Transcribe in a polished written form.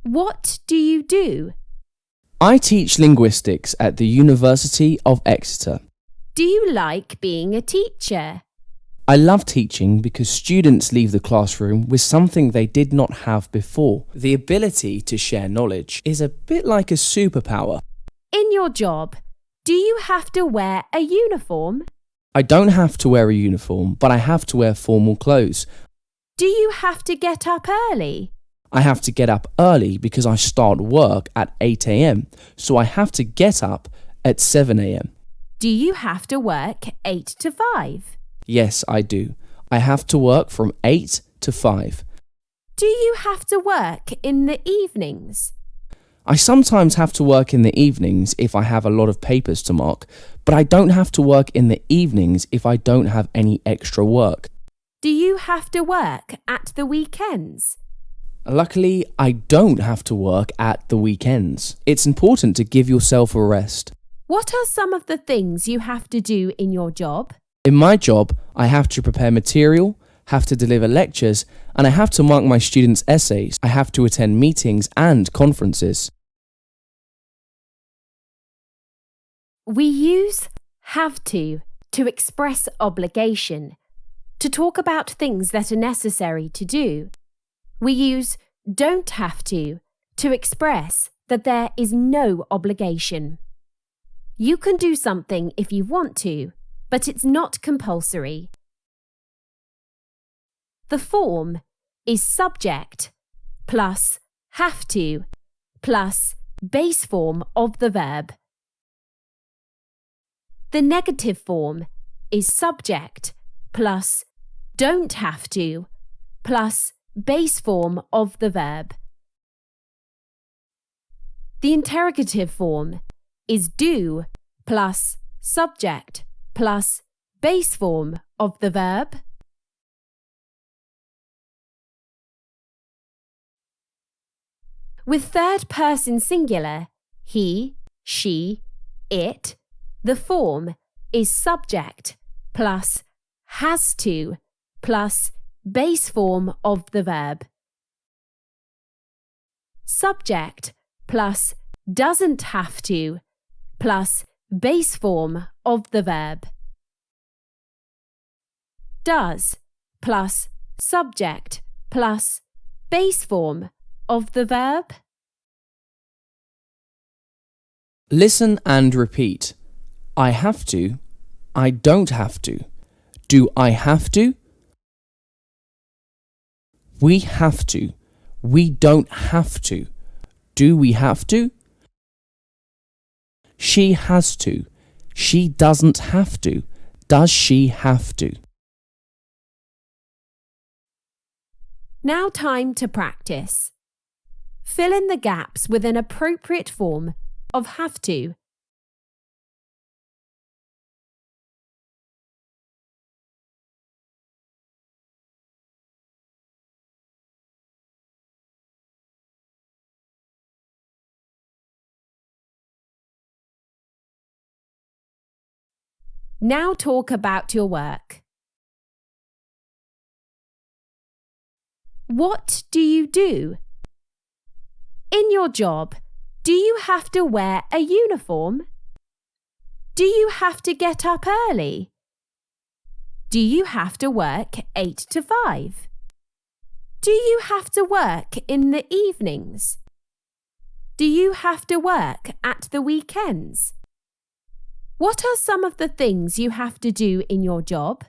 What do you do? I teach linguistics at the University of Exeter. Do you like being a teacher? I love teaching because students leave the classroom with something they did not have before. The ability to share knowledge is a bit like a superpower. In your job, do you have to wear a uniform? I don't have to wear a uniform, but I have to wear formal clothes. Do you have to get up early? I have to get up early because I start work at 8 a.m, so I have to get up at 7 a.m. Do you have to work 8 to 5? Yes, I do. I have to work from 8 to 5. Do you have to work in the evenings? I sometimes have to work in the evenings if I have a lot of papers to mark, but I don't have to work in the evenings if I don't have any extra work. Do you have to work at the weekends? Luckily, I don't have to work at the weekends. It's important to give yourself a rest. What are some of the things you have to do in your job? In my job, I have to prepare material, have to deliver lectures, and I have to mark my students' essays. I have to attend meetings and conferences. We use have to express obligation, to talk about things that are necessary to do. We use don't have to express that there is no obligation. You can do something if you want to, but it's not compulsory. The form is subject plus have to plus base form of the verb. The negative form is subject plus don't have to plus base form of the verb. The interrogative form is do plus subject plus base form of the verb. With third person singular, he, she, it, the form is subject plus has to plus base form of the verb. Subject plus doesn't have to plus base form of the verb. Does plus subject plus base form of the verb. Listen and repeat. I have to. I don't have to. Do I have to? We have to. We don't have to. Do we have to? She has to. She doesn't have to. Does she have to? Now time to practice. Fill in the gaps with an appropriate form of have to. Now talk about your work. What do you do? In your job, do you have to wear a uniform? Do you have to get up early? Do you have to work 8 to 5? Do you have to work in the evenings? Do you have to work at the weekends? What are some of the things you have to do in your job?